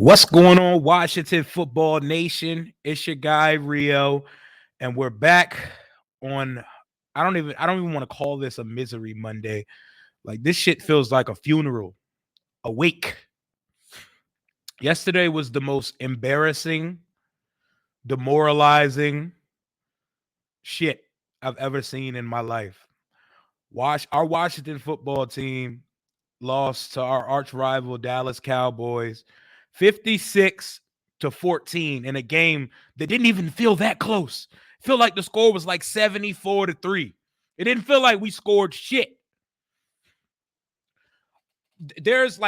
What's going on, Washington Football Nation? It's your guy Rio, and we're back on. I don't even want to call this a misery Monday. Like this shit feels like a funeral, a wake. Yesterday was the most embarrassing, demoralizing shit I've ever seen in my life. Our Washington football team lost to our arch rival Dallas Cowboys 56-14 in a game that didn't even feel that close. Feel like the score was like 74-3. It didn't feel like we scored shit. There's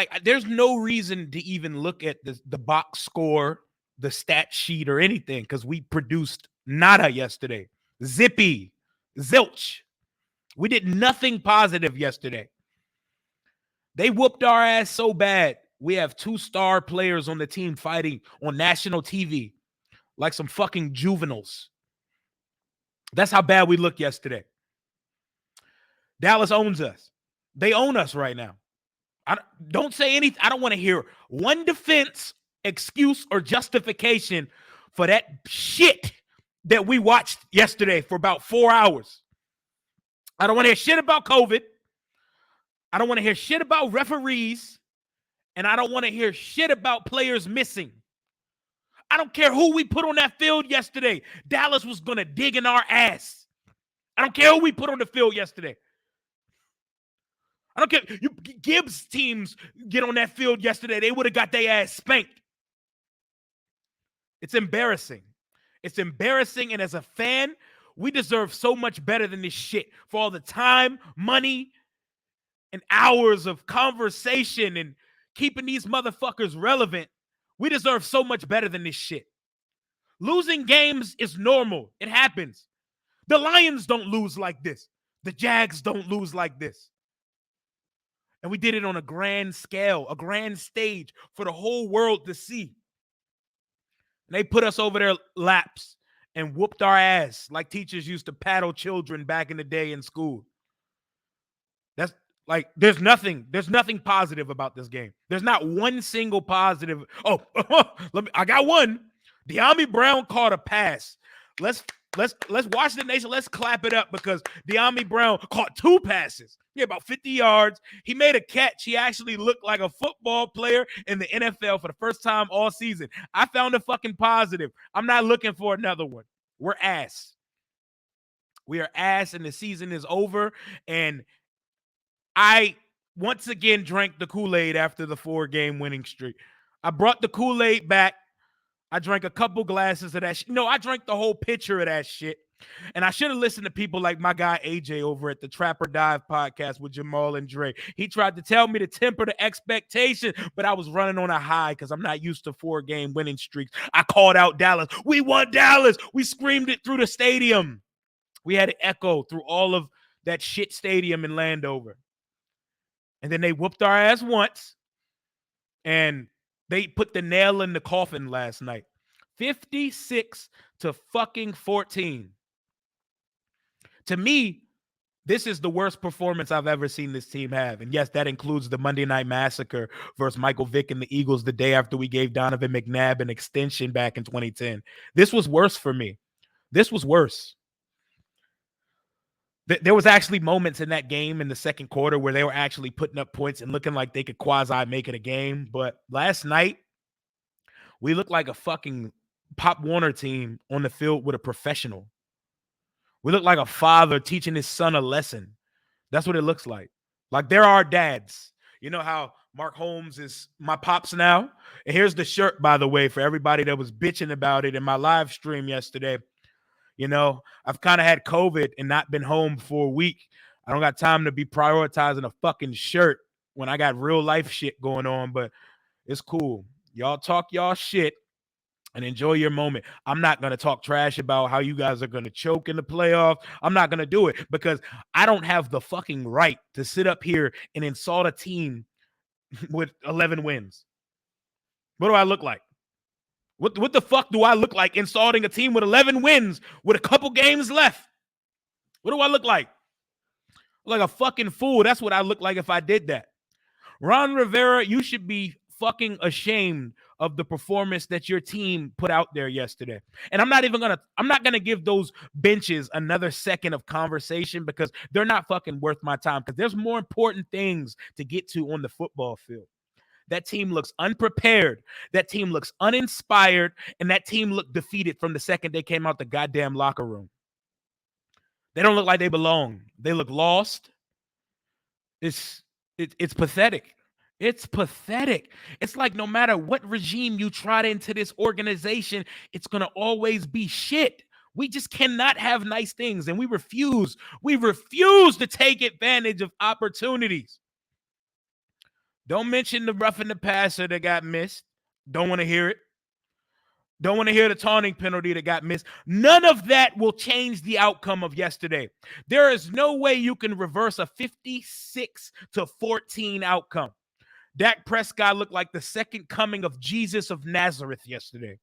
no reason to even look at the box score, the stat sheet, or anything because we produced nada yesterday. Zippy, zilch. We did nothing positive yesterday. They whooped our ass so bad. We have 2-star players on the team fighting on national TV like some fucking juveniles. That's how bad we looked yesterday. Dallas owns us. They own us right now. Don't say anything. I don't want to hear one defense, excuse, or justification for that shit that we watched yesterday for about 4 hours. I don't want to hear shit about COVID. I don't want to hear shit about referees. And I don't want to hear shit about players missing. I don't care who we put on that field yesterday. Dallas was going to dig in our ass. I don't care who we put on the field yesterday. I don't care. Gibbs teams get on that field yesterday. They would have got their ass spanked. It's embarrassing. It's embarrassing. And as a fan, we deserve so much better than this shit for all the time, money, and hours of conversation and keeping these motherfuckers relevant. We deserve so much better than this shit. Losing games is normal. It happens. The Lions don't lose like this. The Jags don't lose like this. And we did it on a grand scale, a grand stage for the whole world to see. And they put us over their laps and whooped our ass like teachers used to paddle children back in the day in school. That's like, there's nothing positive about this game. There's not one single positive. Oh, I got one. De'Ami Brown caught a pass. Let's watch the nation. Let's clap it up because De'Ami Brown caught 2 passes. He had about 50 yards. He made a catch. He actually looked like a football player in the NFL for the first time all season. I found it fucking positive. I'm not looking for another one. We're ass. We are ass, and the season is over. And I once again drank the Kool-Aid after the 4-game winning streak. I brought the Kool-Aid back. I drank a couple glasses of that shit. No, I drank the whole pitcher of that shit. And I should have listened to people like my guy AJ over at the Trapper Dive podcast with Jamal and Dre. He tried to tell me to temper the expectation, but I was running on a high because I'm not used to 4-game winning streaks. I called out Dallas. We won Dallas. We screamed it through the stadium. We had it echo through all of that shit stadium in Landover. And then they whooped our ass once. And they put the nail in the coffin last night. 56-14. To me, this is the worst performance I've ever seen this team have. And yes, that includes the Monday Night Massacre versus Michael Vick and the Eagles the day after we gave Donovan McNabb an extension back in 2010. This was worse for me. This was worse. There was actually moments in that game in the second quarter where they were actually putting up points and looking like they could quasi make it a game. But last night, we looked like a fucking Pop Warner team on the field with a professional. We look like a father teaching his son a lesson. That's what it looks like. Like they're our dads. You know how Mark Holmes is my pops now? And here's the shirt, by the way, for everybody that was bitching about it in my live stream yesterday. You know, I've kind of had COVID and not been home for a week. I don't got time to be prioritizing a fucking shirt when I got real life shit going on, but it's cool. Y'all talk y'all shit and enjoy your moment. I'm not going to talk trash about how you guys are going to choke in the playoffs. I'm not going to do it because I don't have the fucking right to sit up here and insult a team with 11 wins. What do I look like? What the fuck do I look like insulting a team with 11 wins with a couple games left? What do I look like? Like a fucking fool. That's what I look like if I did that. Ron Rivera, you should be fucking ashamed of the performance that your team put out there yesterday. And I'm not gonna give those benches another second of conversation because they're not fucking worth my time, because there's more important things to get to on the football field. That team looks unprepared. That team looks uninspired. And that team looked defeated from the second they came out the goddamn locker room. They don't look like they belong. They look lost. It's pathetic. It's pathetic. It's like no matter what regime you trot into this organization, it's going to always be shit. We just cannot have nice things, and we refuse. We refuse to take advantage of opportunities. Don't mention the roughing the passer that got missed. Don't want to hear it. Don't want to hear the taunting penalty that got missed. None of that will change the outcome of yesterday. There is no way you can reverse a 56-14 outcome. Dak Prescott looked like the second coming of Jesus of Nazareth yesterday.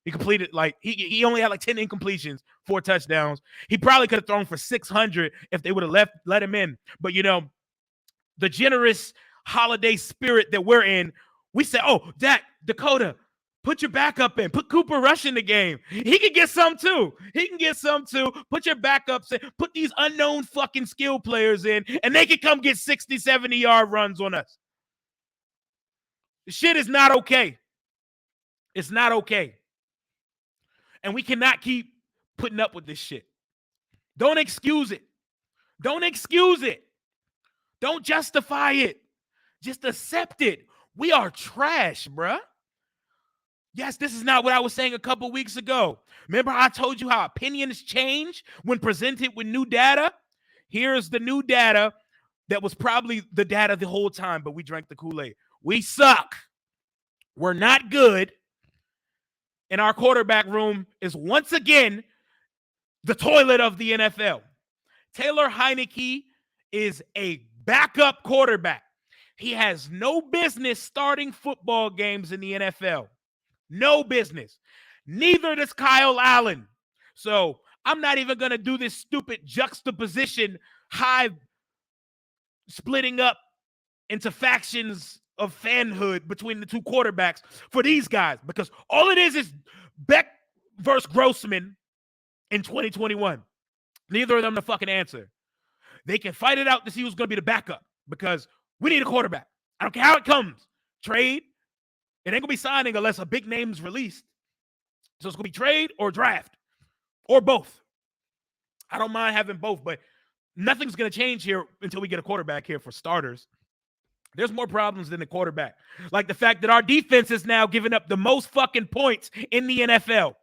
He completed he only had 10 incompletions, 4 touchdowns. He probably could have thrown for 600 if they would have let him in. But the generous holiday spirit that we're in, we say, "Oh, Dakota, put your backup in. Put Cooper Rush in the game. He can get some too. Put your backups in. Put these unknown fucking skill players in, and they can come get 60, 70-yard runs on us." The shit is not okay. It's not okay. And we cannot keep putting up with this shit. Don't excuse it. Don't excuse it. Don't justify it. Just accept it. We are trash, bruh. Yes, this is not what I was saying a couple weeks ago. Remember how I told you how opinions change when presented with new data? Here's the new data that was probably the data the whole time, but we drank the Kool-Aid. We suck. We're not good. And our quarterback room is once again the toilet of the NFL. Taylor Heinicke is a backup quarterback. He has no business starting football games in the NFL. No business. Neither does Kyle Allen. So I'm not even going to do this stupid juxtaposition, high splitting up into factions of fanhood between the two quarterbacks for these guys, because all it is Beck versus Grossman in 2021. Neither of them the fucking answer. They can fight it out to see who's going to be the backup, because we need a quarterback. I don't care how it comes. Trade. It ain't going to be signing unless a big name's released. So it's going to be trade or draft or both. I don't mind having both, but nothing's going to change here until we get a quarterback here for starters. There's more problems than the quarterback. Like the fact that our defense is now giving up the most fucking points in the NFL.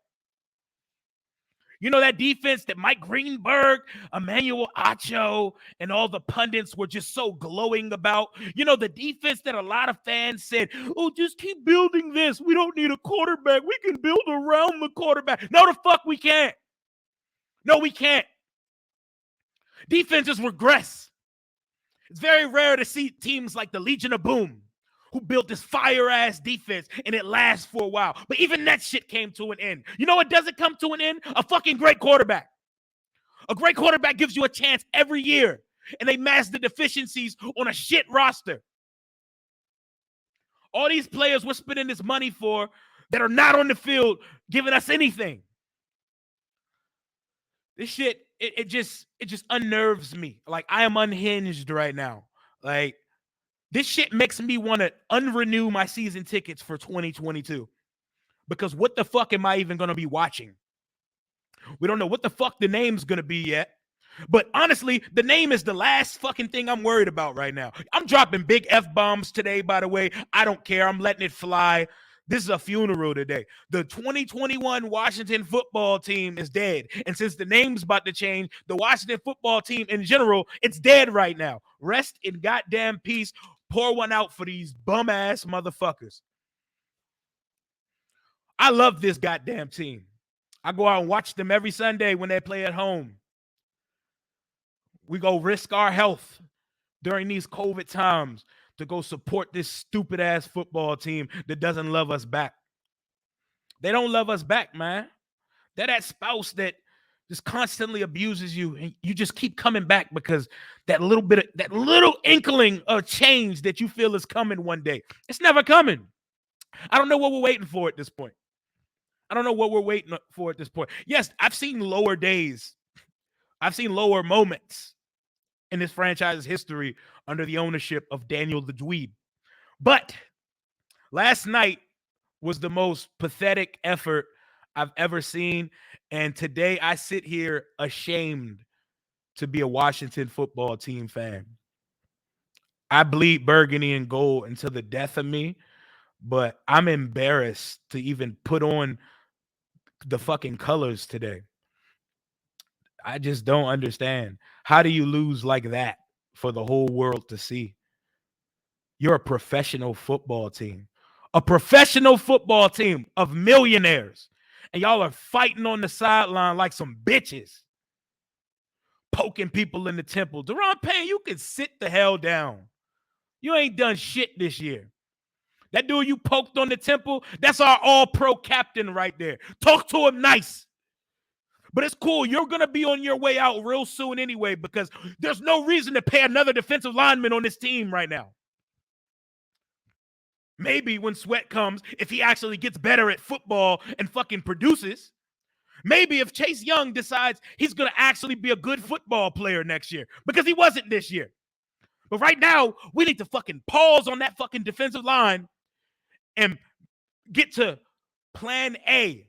You know, that defense that Mike Greenberg, Emmanuel Acho, and all the pundits were just so glowing about. You know, the defense that a lot of fans said, "Oh, just keep building this. We don't need a quarterback. We can build around the quarterback." No, the fuck we can't. No, we can't. Defenses regress. It's very rare to see teams like the Legion of Boom, who built this fire-ass defense, and it lasts for a while. But even that shit came to an end. You know what doesn't come to an end? A fucking great quarterback. A great quarterback gives you a chance every year, and they mask the deficiencies on a shit roster. All these players we're spending this money for that are not on the field giving us anything. This shit, it just unnerves me. Like, I am unhinged right now. Like, this shit makes me want to unrenew my season tickets for 2022. Because what the fuck am I even going to be watching? We don't know what the fuck the name's going to be yet. But honestly, the name is the last fucking thing I'm worried about right now. I'm dropping big F-bombs today, by the way. I don't care. I'm letting it fly. This is a funeral today. The 2021 Washington football team is dead. And since the name's about to change, the Washington football team in general, it's dead right now. Rest in goddamn peace. Pour one out for these bum-ass motherfuckers. I love this goddamn team. I go out and watch them every Sunday when they play at home. We go risk our health during these COVID times to go support this stupid-ass football team that doesn't love us back. They don't love us back, man. They're that spouse that just constantly abuses you, and you just keep coming back because that little inkling of change that you feel is coming one day, it's never coming. I don't know what we're waiting for at this point. I don't know what we're waiting for at this point. Yes, I've seen lower days. I've seen lower moments in this franchise's history under the ownership of Daniel the Dweeb. But last night was the most pathetic effort I've ever seen. And today I sit here ashamed to be a Washington football team fan. I bleed burgundy and gold until the death of me, but I'm embarrassed to even put on the fucking colors today. I just don't understand. How do you lose like that for the whole world to see? You're a professional football team. A professional football team of millionaires. And y'all are fighting on the sideline like some bitches. Poking people in the temple. Deron Payne, you can sit the hell down. You ain't done shit this year. That dude you poked on the temple, that's our all-pro captain right there. Talk to him nice. But it's cool. You're going to be on your way out real soon anyway, because there's no reason to pay another defensive lineman on this team right now. Maybe when Sweat comes, if he actually gets better at football and fucking produces. Maybe if Chase Young decides he's going to actually be a good football player next year, because he wasn't this year. But right now, we need to fucking pause on that fucking defensive line and get to plan A.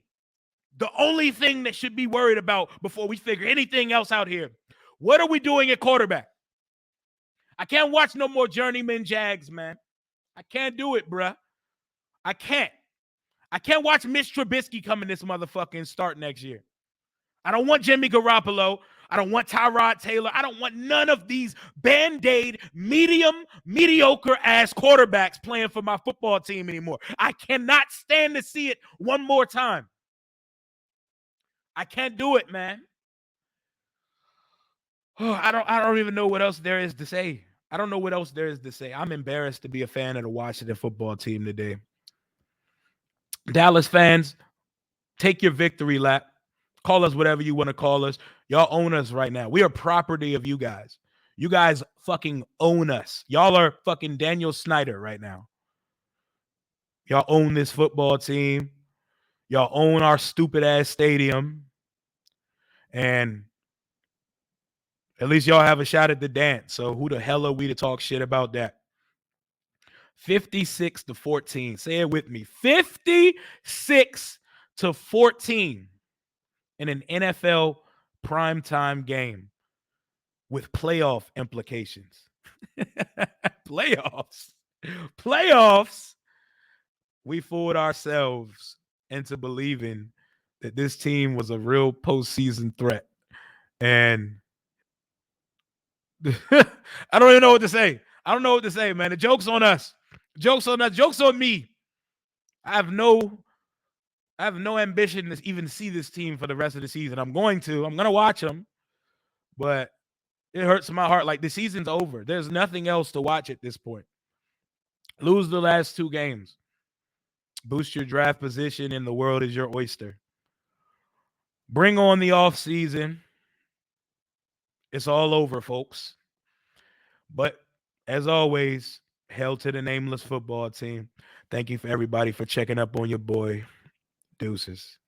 The only thing that should be worried about before we figure anything else out here. What are we doing at quarterback? I can't watch no more journeyman Jags, man. I can't do it, bruh. I can't. I can't watch Mitch Trubisky come in this motherfucker and start next year. I don't want Jimmy Garoppolo. I don't want Tyrod Taylor. I don't want none of these Band-Aid, mediocre-ass quarterbacks playing for my football team anymore. I cannot stand to see it one more time. I can't do it, man. I don't even know what else there is to say. I don't know what else there is to say. I'm embarrassed to be a fan of the Washington football team today. Dallas fans, take your victory lap. Call us whatever you want to call us. Y'all own us right now. We are property of you guys. You guys fucking own us. Y'all are fucking Daniel Snyder right now. Y'all own this football team. Y'all own our stupid ass stadium. And at least y'all have a shot at the dance. So who the hell are we to talk shit about that? 56-14. Say it with me. 56-14 in an NFL primetime game with playoff implications. Playoffs. We fooled ourselves into believing that this team was a real postseason threat. And I don't even know what to say. I don't know what to say, man. The joke's on us. Joke's on us. Joke's on me. I have no ambition to even see this team for the rest of the season. I'm going to watch them, but it hurts my heart. Like, the season's over. There's nothing else to watch at this point. Lose the last 2 games. Boost your draft position, and the world is your oyster. Bring on the offseason. It's all over, folks. But as always, hail to the nameless football team. Thank you for everybody for checking up on your boy. Deuces.